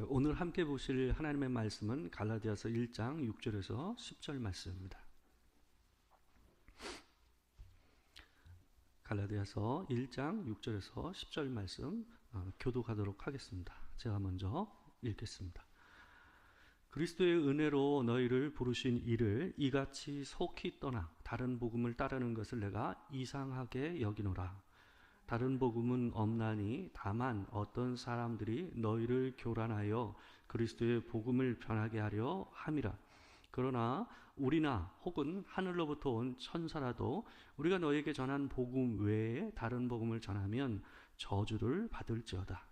오늘 함께 보실 하나님의 말씀은 갈라디아서 1장 6절에서 10절 말씀입니다. 갈라디아서 1장 6절에서 10절 말씀 교독하도록 하겠습니다. 제가 먼저 읽겠습니다. 그리스도의 은혜로 너희를 부르신 이를 이같이 속히 떠나 다른 복음을 따르는 것을 내가 이상하게 여기노라. 다른 복음은 없나니 다만 어떤 사람들이 너희를 교란하여 그리스도의 복음을 변하게 하려 함이라. 그러나 우리나 혹은 하늘로부터 온 천사라도 우리가 너희에게 전한 복음 외에 다른 복음을 전하면 저주를 받을지어다.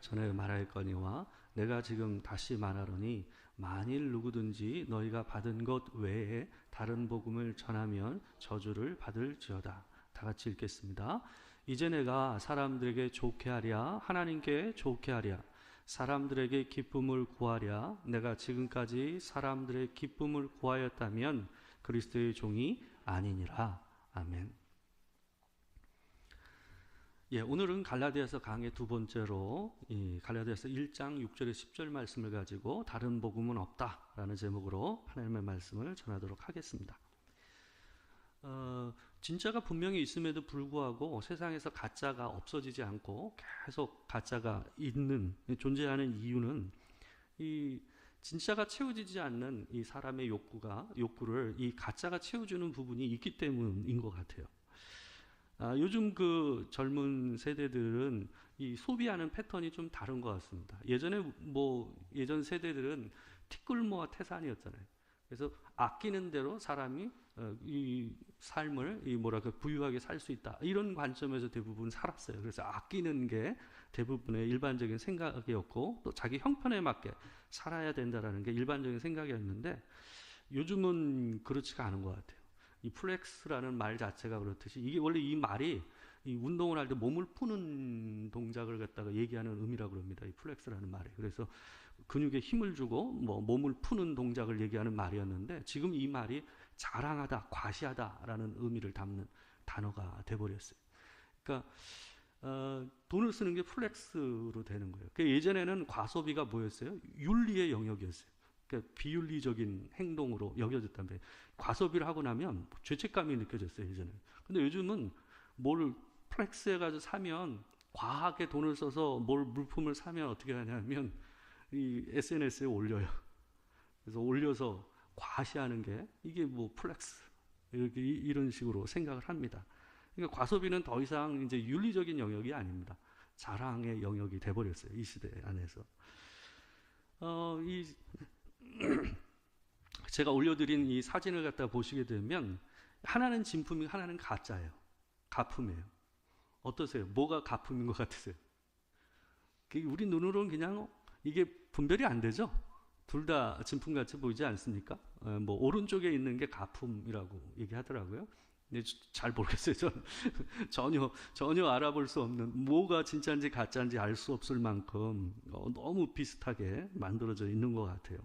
전에 말하였거니와 내가 지금 다시 말하노니 만일 누구든지 너희가 받은 것 외에 다른 복음을 전하면 저주를 받을지어다. 다 같이 읽겠습니다. 이제 내가 사람들에게 좋게 하랴 하나님께 좋게 하랴 사람들에게 기쁨을 구하랴 내가 지금까지 사람들의 기쁨을 구하였다면 그리스도의 종이 아니니라. 아멘. 오늘은 갈라디아서 강의 두 번째로 갈라디아서 1장 6절에 10절 말씀을 가지고 다른 복음은 없다라는 제목으로 하나님의 말씀을 전하도록 하겠습니다. 진짜가 분명히 있음에도 불구하고 세상에서 가짜가 없어지지 않고 계속 가짜가 존재하는 이유는 이 진짜가 채워지지 않는 이 사람의 욕구를 이 가짜가 채워주는 부분이 있기 때문인 것 같아요. 요즘 그 젊은 세대들은 이 소비하는 패턴이 좀 다른 것 같습니다. 예전 세대들은 티끌모아 태산이었잖아요. 그래서 아끼는 대로 사람이 이 삶을 부유하게 살 수 있다. 이런 관점에서 대부분 살았어요. 그래서 아끼는 게 대부분의 일반적인 생각이었고 또 자기 형편에 맞게 살아야 된다라는 게 일반적인 생각이었는데 요즘은 그렇지가 않은 것 같아요. 이 플렉스라는 말 자체가 그렇듯이 이게 원래 이 말이 이 운동을 할 때 몸을 푸는 동작을 갖다가 얘기하는 의미라고 합니다. 이 플렉스라는 말이. 그래서 근육에 힘을 주고 몸을 푸는 동작을 얘기하는 말이었는데 지금 이 말이 자랑하다, 과시하다라는 의미를 담는 단어가 돼버렸어요. 그러니까 돈을 쓰는 게 플렉스로 되는 거예요. 그러니까 예전에는 과소비가 뭐였어요? 윤리의 영역이었어요. 그러니까 비윤리적인 행동으로 여겨졌다면 과소비를 하고 나면 죄책감이 느껴졌어요, 예전에. 근데 요즘은 뭘 플렉스해가지고 사면 과하게 돈을 써서 물품을 사면 어떻게 하냐면 이 SNS에 올려요. 그래서 올려서 과시하는 게 이게 플렉스 이런 식으로 생각을 합니다. 그러니까 과소비는 더 이상 이제 윤리적인 영역이 아닙니다. 자랑의 영역이 돼버렸어요, 이 시대 안에서. 제가 올려드린 이 사진을 갖다 보시게 되면 하나는 진품이 하나는 가짜예요. 가품이에요. 어떠세요? 뭐가 가품인 것 같으세요? 우리 눈으로는 그냥 이게 분별이 안 되죠? 둘 다 진품같이 보이지 않습니까? 오른쪽에 있는 게 가품이라고 얘기하더라고요. 근데 잘 모르겠어요. 전혀 알아볼 수 없는, 뭐가 진짜인지 가짜인지 알 수 없을 만큼 너무 비슷하게 만들어져 있는 것 같아요.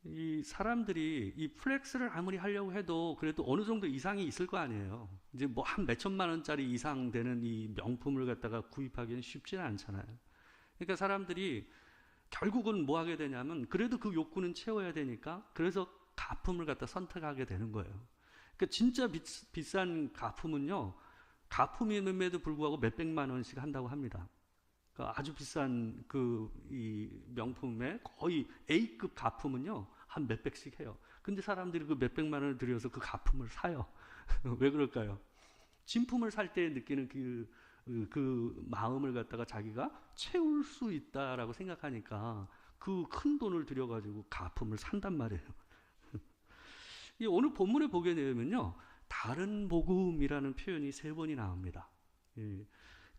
이 사람들이 이 플렉스를 아무리 하려고 해도 그래도 어느 정도 이상이 있을 거 아니에요. 이제 한 몇천만 원짜리 이상 되는 이 명품을 갖다가 구입하기는 쉽지는 않잖아요. 그러니까 사람들이 결국은 뭐 하게 되냐면 그래도 그 욕구는 채워야 되니까 그래서 가품을 갖다 선택하게 되는 거예요. 그러니까 진짜 비싼 가품은요, 가품임에도 불구하고 몇백만 원씩 한다고 합니다. 아주 비싼 이 명품의 거의 A급 가품은요, 한 몇백씩 해요. 근데 사람들이 그 몇백만 원을 들여서 그 가품을 사요. 왜 그럴까요? 진품을 살 때 느끼는 그 마음을 갖다가 자기가 채울 수 있다라고 생각하니까 그 큰 돈을 들여가지고 가품을 산단 말이에요. 오늘 본문에 보게 되면요, 다른 복음이라는 표현이 3번이 나옵니다.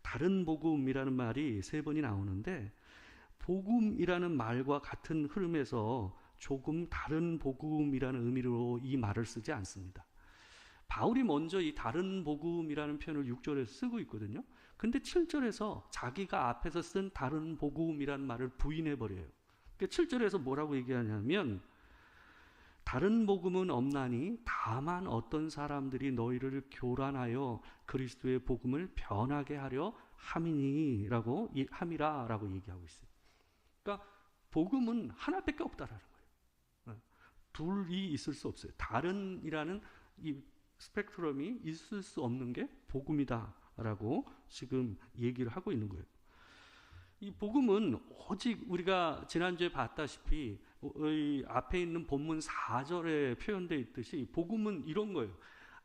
다른 복음이라는 말이 3번이 나오는데 복음이라는 말과 같은 흐름에서 조금 다른 복음이라는 의미로 이 말을 쓰지 않습니다. 바울이 먼저 이 다른 복음이라는 표현을 6절에 쓰고 있거든요. 근데 7절에서 자기가 앞에서 쓴 다른 복음이라는 말을 부인해버려요. 그러니까 7절에서 뭐라고 얘기하냐면 다른 복음은 없나니 다만 어떤 사람들이 너희를 교란하여 그리스도의 복음을 변하게 하려 함이라고 얘기하고 있어요. 그러니까 복음은 하나밖에 없다라는 거예요. 둘이 있을 수 없어요. 다른이라는 이 스펙트럼이 있을 수 없는 게 복음이다라고 지금 얘기를 하고 있는 거예요. 이 복음은 오직 우리가 지난주에 봤다시피 앞에 있는 본문 4절에 표현되어 있듯이 복음은 이런 거예요.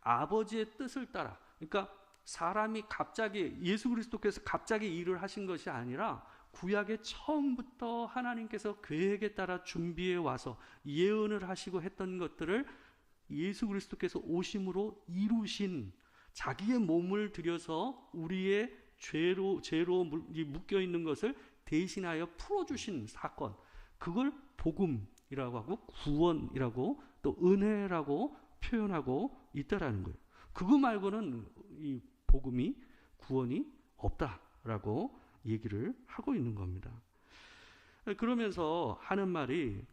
아버지의 뜻을 따라, 그러니까 사람이 갑자기 예수 그리스도께서 갑자기 일을 하신 것이 아니라 구약의 처음부터 하나님께서 계획에 따라 준비해 와서 예언을 하시고 했던 것들을 예수 그리스도께서 오심으로 이루신, 자기의 몸을 들여서 우리의 죄로 묶여 있는 것을 대신하여 풀어주신 사건, 그걸 복음이라고 하고 구원이라고 또 은혜라고 표현하고 있다라는 거예요. 그거 말고는 이 복음이, 구원이 없다라고 얘기를 하고 있는 겁니다. 그러면서 하는 말이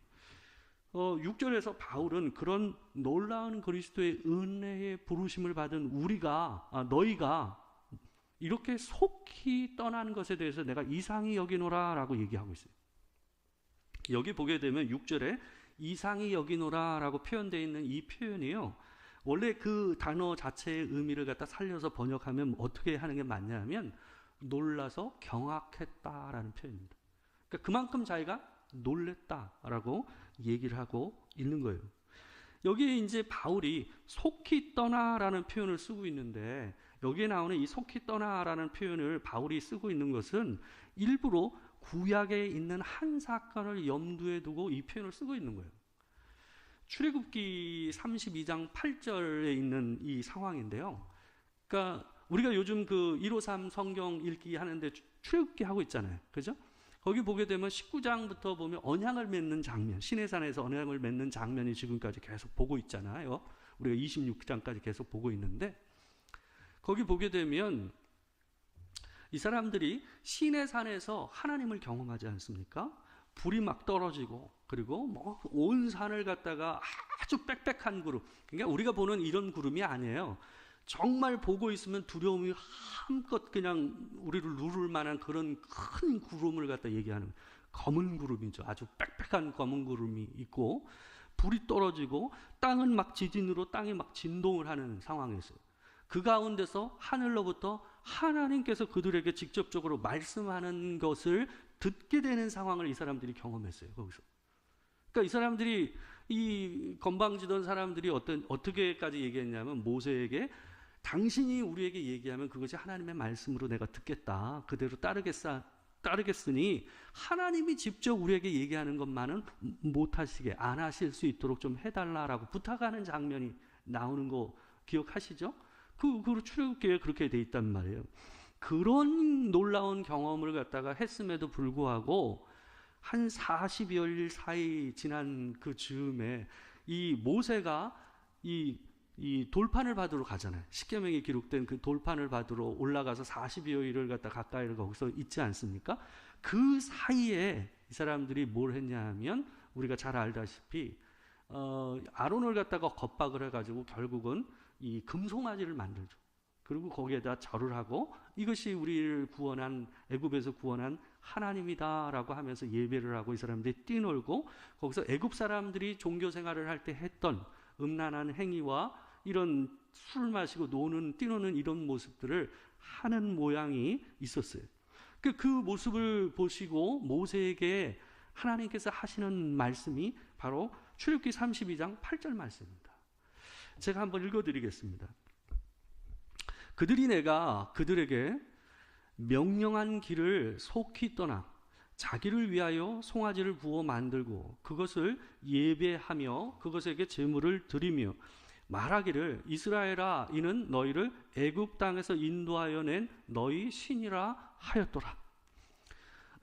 6절에서 바울은 그런 놀라운 그리스도의 은혜의 부르심을 받은 너희가 이렇게 속히 떠난 것에 대해서 내가 이상히 여기노라 라고 얘기하고 있어요. 여기 보게 되면 6절에 이상히 여기노라 라고 표현되어 있는 이 표현이요, 원래 그 단어 자체의 의미를 갖다 살려서 번역하면 어떻게 하는 게 맞냐면 놀라서 경악했다라는 표현입니다. 그러니까 그만큼 자기가 놀랬다라고 얘기를 하고 있는 거예요. 여기에 이제 바울이 속히 떠나라는 표현을 쓰고 있는데, 여기에 나오는 이 속히 떠나라는 표현을 바울이 쓰고 있는 것은 일부러 구약에 있는 한 사건을 염두에 두고 이 표현을 쓰고 있는 거예요. 출애굽기 32장 8절에 있는 이 상황인데요. 그러니까 우리가 요즘 그 153 성경 읽기 하는데 출애굽기 하고 있잖아요. 그죠? 거기 보게 되면 19장부터 보면 언약을 맺는 장면, 시내산에서 언약을 맺는 장면이 지금까지 계속 보고 있잖아요. 우리가 26장까지 계속 보고 있는데, 거기 보게 되면 이 사람들이 시내산에서 하나님을 경험하지 않습니까? 불이 막 떨어지고, 그리고 뭐 온 산을 갖다가 아주 빽빽한 구름, 그러니까 우리가 보는 이런 구름이 아니에요. 정말 보고 있으면 두려움이 한껏 그냥 우리를 누를 만한 그런 큰 구름을 갖다 얘기하는, 검은 구름이죠. 아주 빽빽한 검은 구름이 있고, 불이 떨어지고 땅은 막 지진으로 땅이 막 진동을 하는 상황이었어요. 그 가운데서 하늘로부터 하나님께서 그들에게 직접적으로 말씀하는 것을 듣게 되는 상황을 이 사람들이 경험했어요. 거기서. 그러니까 이 사람들이, 이 건방지던 사람들이 어떻게까지 얘기했냐면, 모세에게 당신이 우리에게 얘기하면 그것이 하나님의 말씀으로 내가 듣겠다, 그대로 따르겠으니 하나님이 직접 우리에게 얘기하는 것만은 못하시게, 안 하실 수 있도록 좀 해달라라고 부탁하는 장면이 나오는 거 기억하시죠? 그 출애굽기에 그렇게 돼 있단 말이에요. 그런 놀라운 경험을 갖다가 했음에도 불구하고 한 40여일 사이 지난 그 즈음에 이 모세가 이 돌판을 받으러 가잖아요. 십계명에 기록된 그 돌판을 받으러 올라가서 40여일을 갖다 가까이를 거기서 있지 않습니까? 그 사이에 이 사람들이 뭘 했냐 하면, 우리가 잘 알다시피 아론을 갖다가 겁박을 해가지고 결국은 이 금송아지를 만들죠. 그리고 거기에다 절을 하고, 이것이 우리를 구원한, 애굽에서 구원한 하나님이다라고 하면서 예배를 하고 이 사람들이 뛰놀고, 거기서 애굽 사람들이 종교 생활을 할 때 했던 음란한 행위와 이런 술 마시고 뛰노는 이런 모습들을 하는 모양이 있었어요. 그 모습을 보시고 모세에게 하나님께서 하시는 말씀이 바로 출애굽기 32장 8절 말씀입니다. 제가 한번 읽어드리겠습니다. 그들이 내가 그들에게 명령한 길을 속히 떠나 자기를 위하여 송아지를 구워 만들고 그것을 예배하며 그것에게 제물을 드리며 말하기를, 이스라엘아, 이는 너희를 애굽 땅에서 인도하여 낸 너희 신이라 하였더라.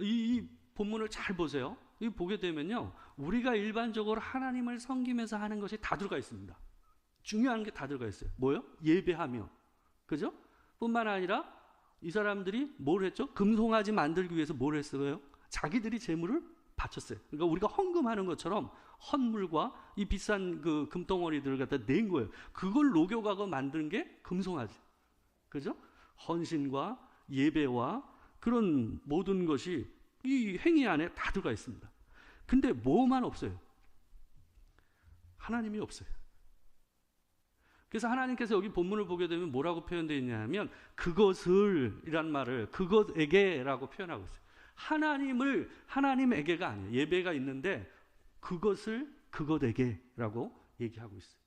이 본문을 잘 보세요. 이 보게 되면요, 우리가 일반적으로 하나님을 섬기면서 하는 것이 다 들어가 있습니다. 중요한 게 다 들어가 있어요. 뭐요? 예배하며. 그죠? 뿐만 아니라 이 사람들이 뭘 했죠? 금송아지 만들기 위해서 뭘 했어요? 자기들이 제물을 바쳤어요. 그러니까 우리가 헌금하는 것처럼 헌물과 이 비싼 그 금덩어리들을 갖다 낸 거예요. 그걸 녹여가고 만든 게 금송아지. 그죠? 헌신과 예배와 그런 모든 것이 이 행위 안에 다 들어가 있습니다. 근데 뭐만 없어요? 하나님이 없어요. 그래서 하나님께서 여기 본문을 보게 되면 뭐라고 표현되어 있냐면 그것을 이란 말을 그것에게라고 표현하고 있어요. 하나님에게가 아니에요. 예배가 있는데 그것을 그것에게라고 얘기하고 있어요.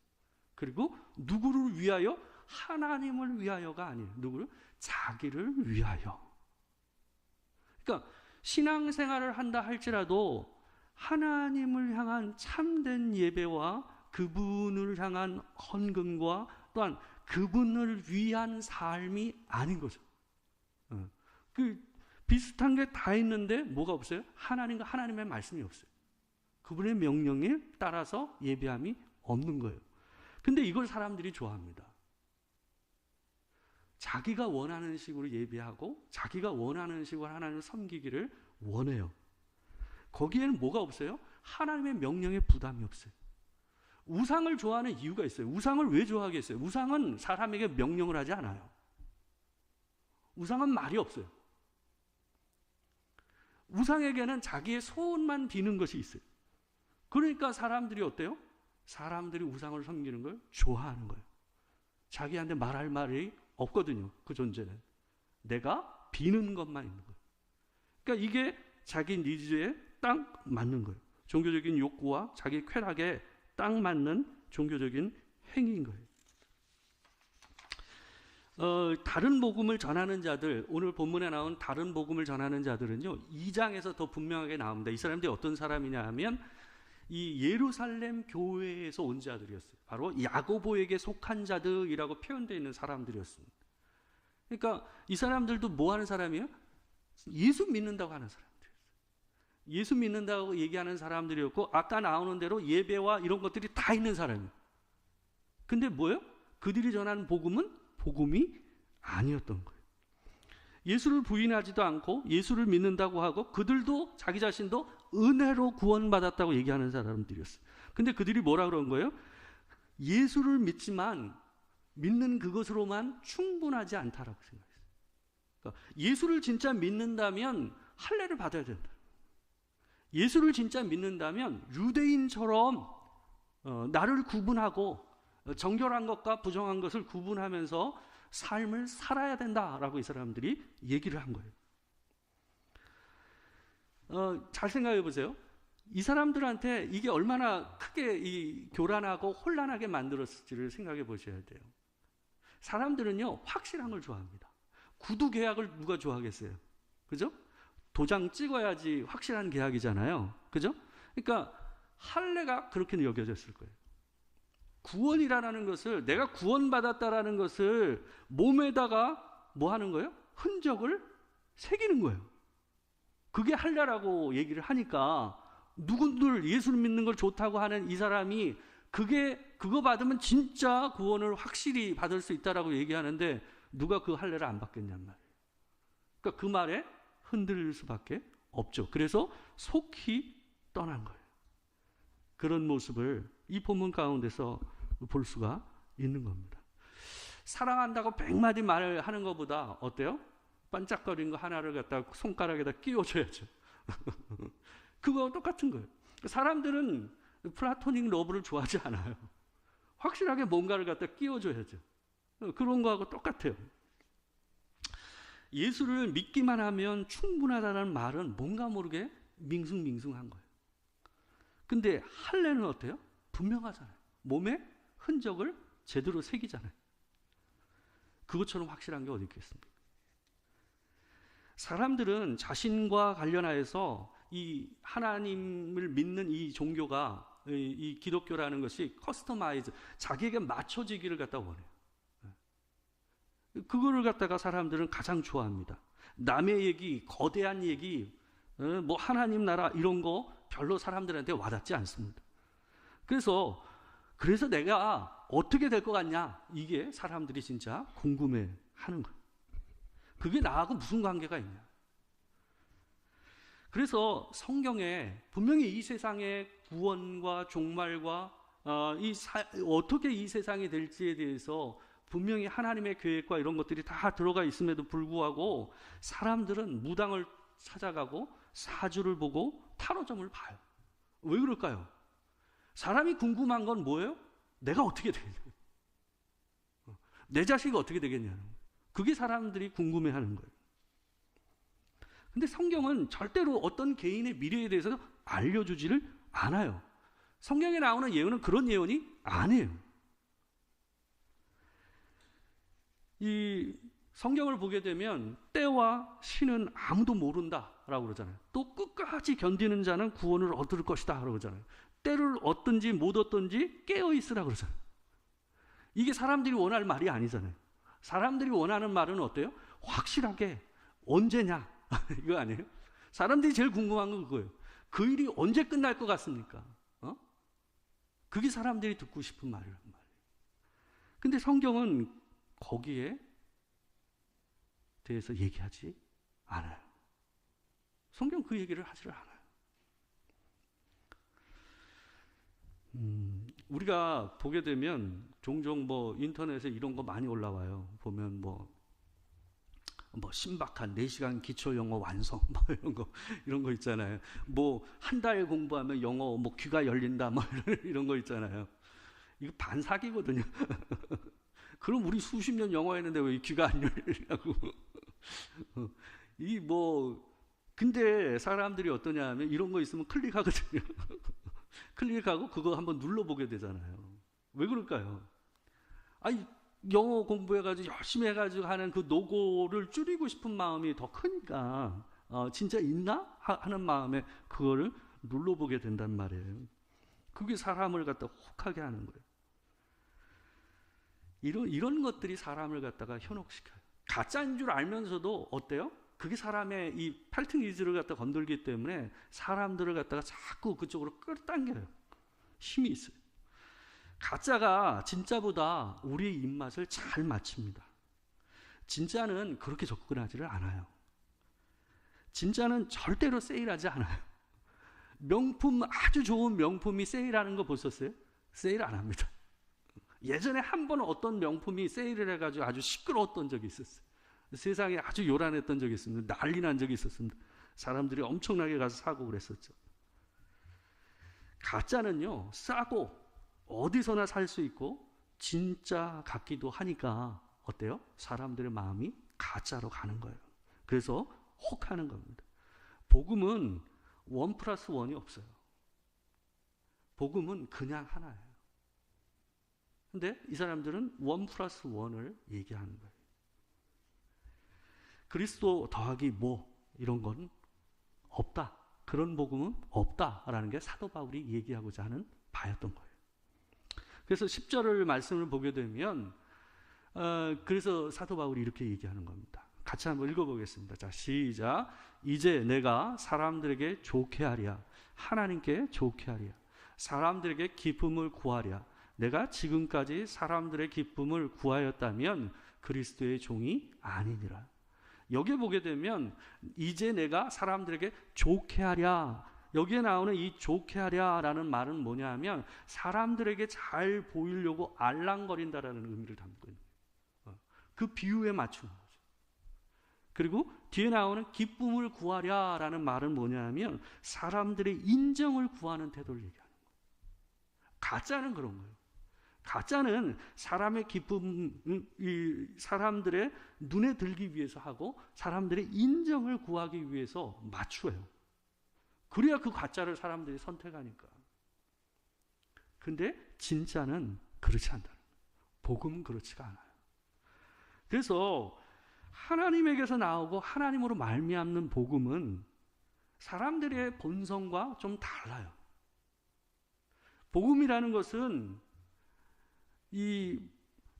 그리고 누구를 위하여? 하나님을 위하여가 아니에요. 누구를? 자기를 위하여. 그러니까 신앙생활을 한다 할지라도 하나님을 향한 참된 예배와 그분을 향한 헌금과 또한 그분을 위한 삶이 아닌 거죠. 그 비슷한 게 다 있는데 뭐가 없어요? 하나님과 하나님의 말씀이 없어요. 그분의 명령에 따라서 예배함이 없는 거예요. 근데 이걸 사람들이 좋아합니다. 자기가 원하는 식으로 예배하고 자기가 원하는 식으로 하나님을 섬기기를 원해요. 거기에는 뭐가 없어요? 하나님의 명령에 부담이 없어요. 우상을 좋아하는 이유가 있어요. 우상을 왜 좋아하겠어요? 우상은 사람에게 명령을 하지 않아요. 우상은 말이 없어요. 우상에게는 자기의 소원만 비는 것이 있어요. 그러니까 사람들이 어때요? 사람들이 우상을 섬기는 걸 좋아하는 거예요. 자기한테 말할 말이 없거든요. 그 존재는. 내가 비는 것만 있는 거예요. 그러니까 이게 자기 니즈에 딱 맞는 거예요. 종교적인 욕구와 자기 쾌락에 딱 맞는 종교적인 행위인 거예요. 다른 복음을 전하는 자들, 오늘 본문에 나온 다른 복음을 전하는 자들은요, 2장에서 더 분명하게 나옵니다. 이 사람들이 어떤 사람이냐 하면 이 예루살렘 교회에서 온 자들이었어요. 바로 야고보에게 속한 자들이라고 표현되어 있는 사람들이었습니다. 그러니까 이 사람들도 뭐 하는 사람이에요? 예수 믿는다고 하는 사람들이었어요. 예수 믿는다고 얘기하는 사람들이었고 아까 나오는 대로 예배와 이런 것들이 다 있는 사람이에요. 근데 뭐예요? 그들이 전하는 복음은 복음이 아니었던 거예요. 예수를 부인하지도 않고 예수를 믿는다고 하고 그들도 자기 자신도 은혜로 구원받았다고 얘기하는 사람들이었어요. 근데 그들이 뭐라 그런 거예요? 예수를 믿지만 믿는 그것으로만 충분하지 않다라고 생각했어요. 그러니까 예수를 진짜 믿는다면 할례를 받아야 된다. 예수를 진짜 믿는다면 유대인처럼 나를 구분하고 정결한 것과 부정한 것을 구분하면서 삶을 살아야 된다라고 이 사람들이 얘기를 한 거예요. 잘 생각해 보세요. 이 사람들한테 이게 얼마나 크게 이 교란하고 혼란하게 만들었을지를 생각해 보셔야 돼요. 사람들은요, 확실한 걸 좋아합니다. 구두 계약을 누가 좋아하겠어요? 그죠? 도장 찍어야지 확실한 계약이잖아요. 그죠? 그러니까 할례가 그렇게 여겨졌을 거예요. 구원이라는 것을, 내가 구원받았다라는 것을 몸에다가 뭐 하는 거예요? 흔적을 새기는 거예요. 그게 할례라고 얘기를 하니까 누군들 예수를 믿는 걸 좋다고 하는 이 사람이 그거 받으면 진짜 구원을 확실히 받을 수 있다라고 얘기하는데 누가 그 할례를 안 받겠냔 말이에요. 그러니까 그 말에 흔들릴 수밖에 없죠. 그래서 속히 떠난 거예요. 그런 모습을 이 본문 가운데서 볼 수가 있는 겁니다. 사랑한다고 100마디 말을 하는 것보다 어때요? 반짝거리는 거 하나를 갖다 손가락에다 끼워줘야죠. 그거와 똑같은 거예요. 사람들은 플라토닉 러브를 좋아하지 않아요. 확실하게 뭔가를 갖다 끼워줘야죠. 그런 거하고 똑같아요. 예수를 믿기만 하면 충분하다는 말은 뭔가 모르게 밍숭밍숭한 거예요. 근데 할례는 어때요? 분명하잖아요. 몸에 흔적을 제대로 새기잖아요. 그것처럼 확실한 게 어디 있겠습니까? 사람들은 자신과 관련하여서 이 하나님을 믿는 이 종교가, 이 기독교라는 것이 커스터마이즈, 자기에게 맞춰지기를 갖다 원해요. 그거를 갖다가 사람들은 가장 좋아합니다. 남의 얘기, 거대한 얘기, 뭐 하나님 나라 이런 거 별로 사람들한테 와닿지 않습니다. 그래서 내가 어떻게 될 것 같냐, 이게 사람들이 진짜 궁금해하는 거예요. 그게 나하고 무슨 관계가 있냐. 그래서 성경에 분명히 이 세상의 구원과 종말과 어떻게 이 세상이 될지에 대해서 분명히 하나님의 계획과 이런 것들이 다 들어가 있음에도 불구하고 사람들은 무당을 찾아가고 사주를 보고 타로점을 봐요. 왜 그럴까요? 사람이 궁금한 건 뭐예요? 내가 어떻게 되겠냐, 내 자식이 어떻게 되겠냐, 그게 사람들이 궁금해하는 거예요. 근데 성경은 절대로 어떤 개인의 미래에 대해서 알려주지를 않아요. 성경에 나오는 예언은 그런 예언이 아니에요. 이 성경을 보게 되면 때와 시는 아무도 모른다라고 그러잖아요. 또 끝까지 견디는 자는 구원을 얻을 것이다 라고 그러잖아요. 때를 얻든지 못 얻든지 깨어있으라 그러잖아요. 이게 사람들이 원할 말이 아니잖아요. 사람들이 원하는 말은 어때요? 확실하게 언제냐 이거 아니에요? 사람들이 제일 궁금한 건 그거예요. 그 일이 언제 끝날 것 같습니까? 그게 사람들이 듣고 싶은 말이란 말이에요. 근데 성경은 거기에 대해서 얘기하지 않아요. 성경 그 얘기를 하지를 않아요. 우리가 보게 되면 종종 뭐 인터넷에 이런 거 많이 올라와요. 보면 뭐 신박한 4시간 기초 영어 완성 뭐 이런 거 있잖아요. 뭐 한 달 공부하면 영어 뭐 귀가 열린다 뭐 이런 거 있잖아요. 이거 반사기거든요. 그럼 우리 수십 년 영어 했는데 왜 귀가 안 열리냐고. 근데 사람들이 어떠냐 하면 이런 거 있으면 클릭하거든요. 클릭하고 그거 한번 눌러보게 되잖아요. 왜 그럴까요? 영어 공부해가지고 열심히 해가지고 하는 그 노고를 줄이고 싶은 마음이 더 크니까 진짜 있나? 하는 마음에 그거를 눌러보게 된단 말이에요. 그게 사람을 갖다 혹하게 하는 거예요. 이런 것들이 사람을 갖다가 현혹시켜요. 가짜인 줄 알면서도 어때요? 그게 사람의 이 팔등이지를 갖다 건들기 때문에 사람들을 갖다가 자꾸 그쪽으로 끌어당겨요. 힘이 있어요. 가짜가 진짜보다 우리의 입맛을 잘 맞춥니다. 진짜는 그렇게 접근하지를 않아요. 진짜는 절대로 세일하지 않아요. 아주 좋은 명품이 세일하는 거 보셨어요? 세일 안 합니다. 예전에 한 번 어떤 명품이 세일을 해가지고 아주 시끄러웠던 적이 있었어요. 세상에 아주 요란했던 적이 있습니다. 난리 난 적이 있었습니다. 사람들이 엄청나게 가서 사고 그랬었죠. 가짜는요, 싸고 어디서나 살 수 있고 진짜 같기도 하니까 어때요? 사람들의 마음이 가짜로 가는 거예요. 그래서 혹하는 겁니다. 복음은 1+1이 없어요. 복음은 그냥 하나예요. 근데 이 사람들은 1+1을 얘기하는 거예요. 그리스도 더하기 뭐 이런 건 없다. 그런 복음은 없다라는 게 사도 바울이 얘기하고자 하는 바였던 거예요. 그래서 10절을 말씀을 보게 되면 그래서 사도 바울이 이렇게 얘기하는 겁니다. 같이 한번 읽어보겠습니다. 자, 시작. 이제 내가 사람들에게 좋게 하랴, 하나님께 좋게 하랴, 사람들에게 기쁨을 구하랴. 내가 지금까지 사람들의 기쁨을 구하였다면 그리스도의 종이 아니니라. 여기에 보게 되면 이제 내가 사람들에게 좋게 하랴, 여기에 나오는 이 좋게 하랴라는 말은 뭐냐 하면 사람들에게 잘 보이려고 알랑거린다라는 의미를 담고 있는 거예요. 그 비유에 맞춘 거죠. 그리고 뒤에 나오는 기쁨을 구하랴라는 말은 뭐냐 하면 사람들의 인정을 구하는 태도를 얘기하는 거예요. 가짜는 그런 거예요. 가짜는 사람의 사람들의 눈에 들기 위해서 하고 사람들의 인정을 구하기 위해서 맞춰요. 그래야 그 가짜를 사람들이 선택하니까. 근데 진짜는 그렇지 않다는 거예요. 복음은 그렇지가 않아요. 그래서 하나님에게서 나오고 하나님으로 말미암는 복음은 사람들의 본성과 좀 달라요. 복음이라는 것은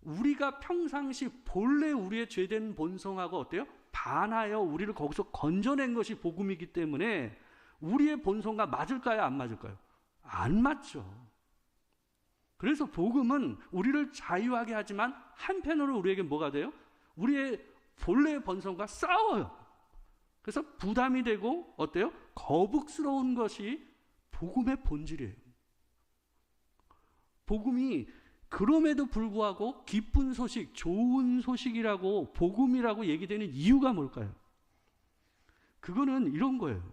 우리가 평상시 본래 우리의 죄된 본성하고 어때요? 반하여 우리를 거기서 건져낸 것이 복음이기 때문에 우리의 본성과 맞을까요? 안 맞을까요? 안 맞죠. 그래서 복음은 우리를 자유하게 하지만 한편으로 우리에게 뭐가 돼요? 우리의 본래의 본성과 싸워요. 그래서 부담이 되고 어때요? 거북스러운 것이 복음의 본질이에요. 복음이 그럼에도 불구하고 기쁜 소식, 좋은 소식이라고 복음이라고 얘기되는 이유가 뭘까요? 그거는 이런 거예요.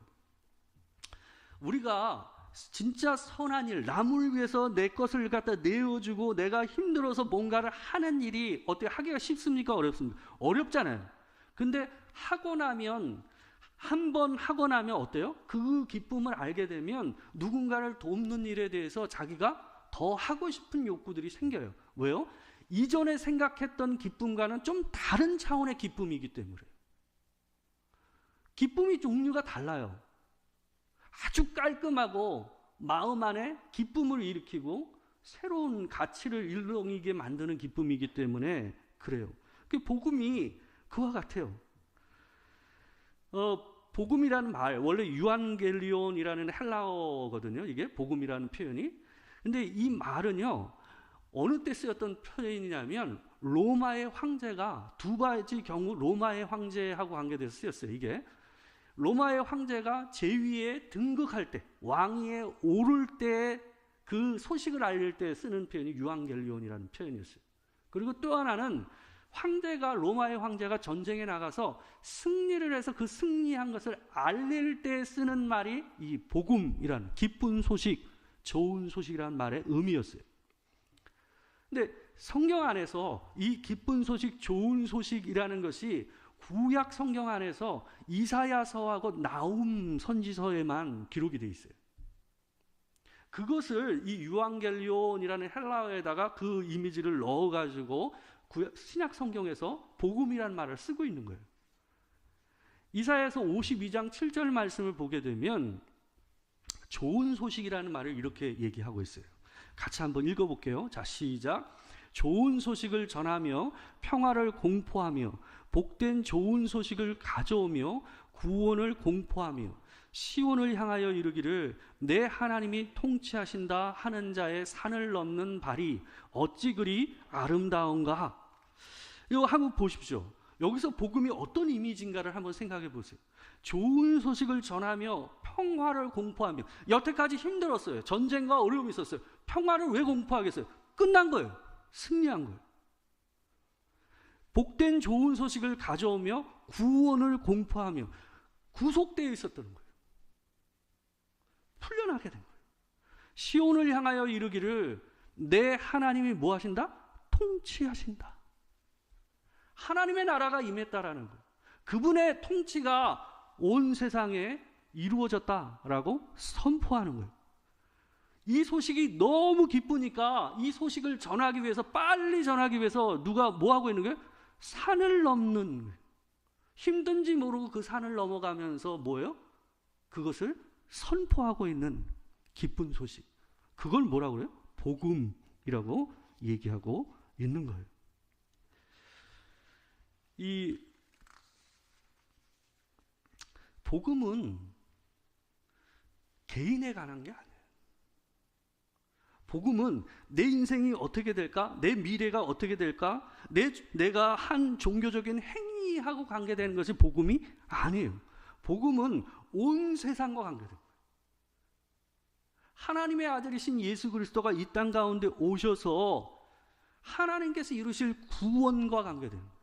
우리가 진짜 선한 일, 남을 위해서 내 것을 갖다 내어주고 내가 힘들어서 뭔가를 하는 일이 어떻게 하기가 쉽습니까? 어렵습니까? 어렵잖아요. 근데 하고 나면, 한 번 하고 나면 어때요? 그 기쁨을 알게 되면 누군가를 돕는 일에 대해서 자기가 더 하고 싶은 욕구들이 생겨요. 왜요? 이전에 생각했던 기쁨과는 좀 다른 차원의 기쁨이기 때문에. 기쁨이 종류가 달라요. 아주 깔끔하고 마음 안에 기쁨을 일으키고 새로운 가치를 일렁이게 만드는 기쁨이기 때문에 그래요. 복음이 그와 같아요. 복음이라는 말, 원래 유안겔리온이라는 헬라어거든요. 이게 복음이라는 표현이. 근데 이 말은요, 어느 때 쓰였던 표현이냐면 로마의 황제가, 두 가지 경우 로마의 황제하고 관계돼서 쓰였어요. 이게 로마의 황제가 제위에 등극할 때, 왕위에 오를 때 그 소식을 알릴 때 쓰는 표현이 유앙겔리온이라는 표현이었어요. 그리고 또 하나는 로마의 황제가 전쟁에 나가서 승리를 해서 그 승리한 것을 알릴 때 쓰는 말이 이 복음이라는, 기쁜 소식, 좋은 소식이라는 말의 의미였어요. 근데 성경 안에서 이 기쁜 소식, 좋은 소식이라는 것이 구약 성경 안에서 이사야서하고 나훔 선지서에만 기록이 되어 있어요. 그것을 이 유앙겔리온이라는 헬라어에다가 그 이미지를 넣어가지고 신약 성경에서 복음이라는 말을 쓰고 있는 거예요. 이사야서 52장 7절 말씀을 보게 되면 좋은 소식이라는 말을 이렇게 얘기하고 있어요. 같이 한번 읽어볼게요. 자, 시작. 좋은 소식을 전하며 평화를 공포하며 복된 좋은 소식을 가져오며 구원을 공포하며 시온을 향하여 이르기를 내 하나님이 통치하신다 하는 자의 산을 넘는 발이 어찌 그리 아름다운가. 이거 한번 보십시오. 여기서 복음이 어떤 이미지인가를 한번 생각해 보세요. 좋은 소식을 전하며 평화를 공포하며, 여태까지 힘들었어요. 전쟁과 어려움이 있었어요. 평화를 왜 공포하겠어요? 끝난 거예요. 승리한 거예요. 복된 좋은 소식을 가져오며 구원을 공포하며 구속되어 있었던 거예요. 풀려나게 된 거예요. 시온을 향하여 이르기를 내 하나님이 뭐 하신다? 통치하신다. 하나님의 나라가 임했다라는 거예요. 그분의 통치가 온 세상에 이루어졌다라고 선포하는 거예요. 이 소식이 너무 기쁘니까 이 소식을 전하기 위해서, 빨리 전하기 위해서 누가 뭐 하고 있는 거예요? 산을 넘는 거예요. 힘든지 모르고 그 산을 넘어가면서 뭐예요? 그것을 선포하고 있는 기쁜 소식. 그걸 뭐라고 그래요? 복음이라고 얘기하고 있는 거예요. 이 복음은 개인에 관한 게 아니에요. 복음은 내 인생이 어떻게 될까? 내 미래가 어떻게 될까? 내가 한 종교적인 행위하고 관계되는 것이 복음이 아니에요. 복음은 온 세상과 관계돼요. 하나님의 아들이신 예수 그리스도가 이 땅 가운데 오셔서 하나님께서 이루실 구원과 관계돼요.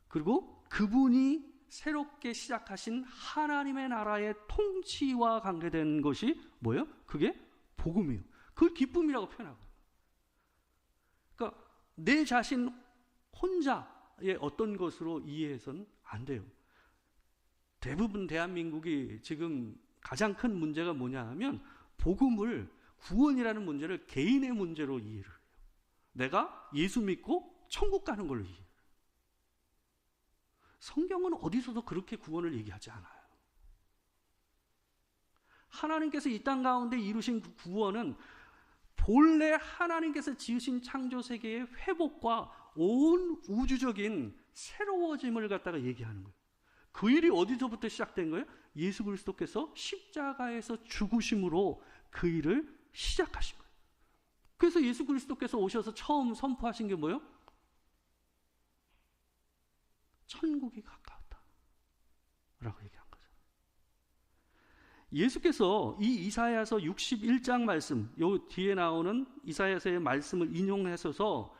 그리고 그분이 새롭게 시작하신 하나님의 나라의 통치와 관계된 것이 뭐예요? 그게 복음이에요. 그걸 기쁨이라고 표현하고. 그러니까 내 자신 혼자의 어떤 것으로 이해해서는 안 돼요. 대부분 대한민국이 지금 가장 큰 문제가 뭐냐 하면 복음을, 구원이라는 문제를 개인의 문제로 이해를 해요. 내가 예수 믿고 천국 가는 걸로 이해해요. 성경은 어디서도 그렇게 구원을 얘기하지 않아요. 하나님께서 이 땅 가운데 이루신 그 구원은 본래 하나님께서 지으신 창조 세계의 회복과 온 우주적인 새로워짐을 갖다가 얘기하는 거예요. 그 일이 어디서부터 시작된 거예요? 예수 그리스도께서 십자가에서 죽으심으로 그 일을 시작하신 거예요. 그래서 예수 그리스도께서 오셔서 처음 선포하신 게 뭐예요? 천국이 가까웠다. 얘기한 거죠. 예수께서 이 이사야서 61장 말씀, 요 뒤에 나오는 이사야서의 말씀을 인용하셔서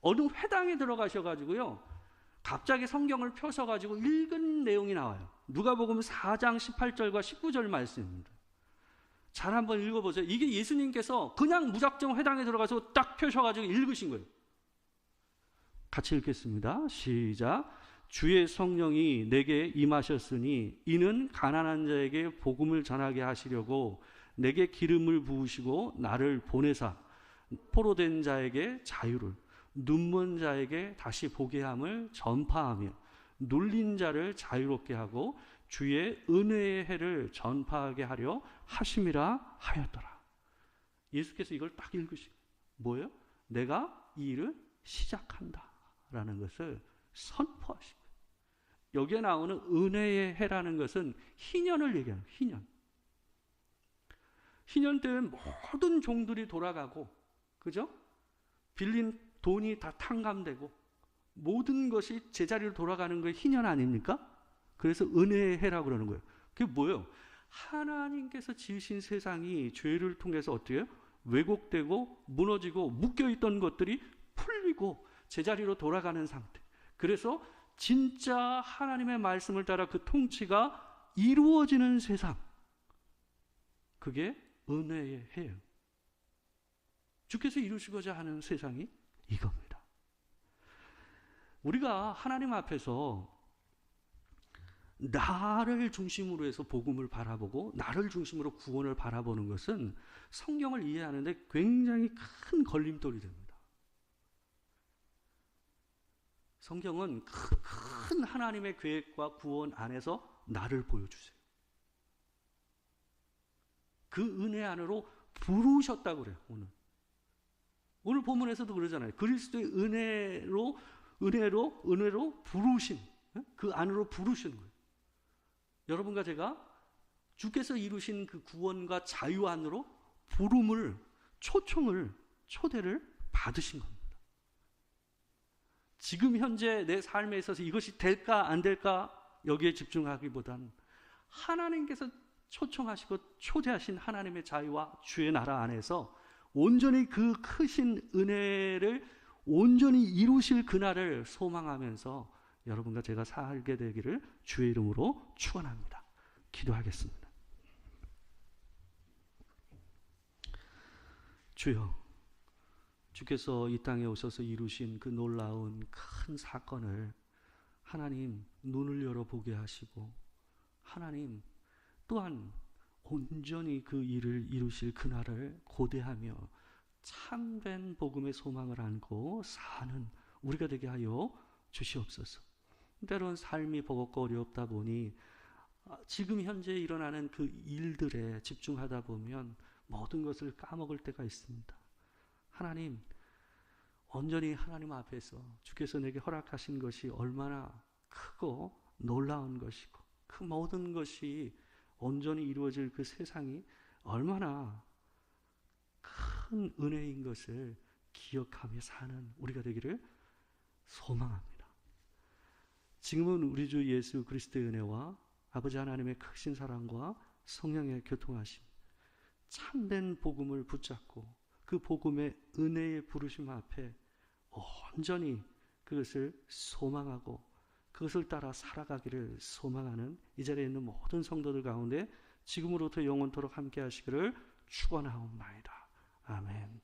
어느 회당에 들어가셔가지고요, 갑자기 성경을 펴셔가지고 읽은 내용이 나와요. 누가복음 4장 18절과 19절 말씀입니다. 잘 한번 읽어보세요. 이게 예수님께서 그냥 무작정 회당에 들어가서 딱 펴셔가지고 읽으신 거예요. 같이 읽겠습니다. 시작. 주의 성령이 내게 임하셨으니 이는 가난한 자에게 복음을 전하게 하시려고 내게 기름을 부으시고 나를 보내사 포로된 자에게 자유를, 눈먼 자에게 다시 보게 함을 전파하며 눌린 자를 자유롭게 하고 주의 은혜의 해를 전파하게 하려 하심이라 하였더라. 예수께서 이걸 딱 읽으시고 뭐예요? 내가 이 일을 시작한다 라는 것을 선포하신 거예요. 여기에 나오는 은혜의 해라는 것은 희년을 얘기하는 거예요. 희년. 희년 때는 모든 종들이 돌아가고, 그죠? 빌린 돈이 다 탕감되고 모든 것이 제자리로 돌아가는 게 희년 아닙니까? 그래서 은혜의 해라고 그러는 거예요. 그게 뭐예요? 하나님께서 지으신 세상이 죄를 통해서 어떻게 해요? 왜곡되고 무너지고 묶여있던 것들이 풀리고 제자리로 돌아가는 상태. 그래서 진짜 하나님의 말씀을 따라 그 통치가 이루어지는 세상, 그게 은혜의 해예요. 주께서 이루시고자 하는 세상이 이겁니다. 우리가 하나님 앞에서 나를 중심으로 해서 복음을 바라보고 나를 중심으로 구원을 바라보는 것은 성경을 이해하는데 굉장히 큰 걸림돌이 됩니다. 성경은 큰 하나님의 계획과 구원 안에서 나를 보여주세요. 그 은혜 안으로 부르셨다고 그래요. 오늘 본문에서도 그러잖아요. 그리스도의 은혜로 부르신, 그 안으로 부르시는 거예요. 여러분과 제가 주께서 이루신 그 구원과 자유 안으로 부름을, 초대를 받으신 겁니다. 지금 현재 내 삶에 있어서 이것이 될까 안 될까 여기에 집중하기보다는 하나님께서 초청하시고 초대하신 하나님의 자유와 주의 나라 안에서 온전히 그 크신 은혜를 온전히 이루실 그날을 소망하면서 여러분과 제가 살게 되기를 주의 이름으로 축원합니다. 기도하겠습니다. 주여, 주께서 이 땅에 오셔서 이루신 그 놀라운 큰 사건을 하나님 눈을 열어보게 하시고, 하나님 또한 온전히 그 일을 이루실 그날을 고대하며 참된 복음의 소망을 안고 사는 우리가 되게 하여 주시옵소서. 때론 삶이 버겁고 어렵다 보니 지금 현재 일어나는 그 일들에 집중하다 보면 모든 것을 까먹을 때가 있습니다. 하나님, 온전히 하나님 앞에서 주께서 내게 허락하신 것이 얼마나 크고 놀라운 것이고 그 모든 것이 온전히 이루어질 그 세상이 얼마나 큰 은혜인 것을 기억하며 사는 우리가 되기를 소망합니다. 지금은 우리 주 예수 그리스도의 은혜와 아버지 하나님의 크신 사랑과 성령의 교통하심, 참된 복음을 붙잡고 그 복음의 은혜의 부르심 앞에 온전히 그것을 소망하고 그것을 따라 살아가기를 소망하는 이 자리에 있는 모든 성도들 가운데 지금으로부터 영원토록 함께 하시기를 축원하옵나이다. 아멘.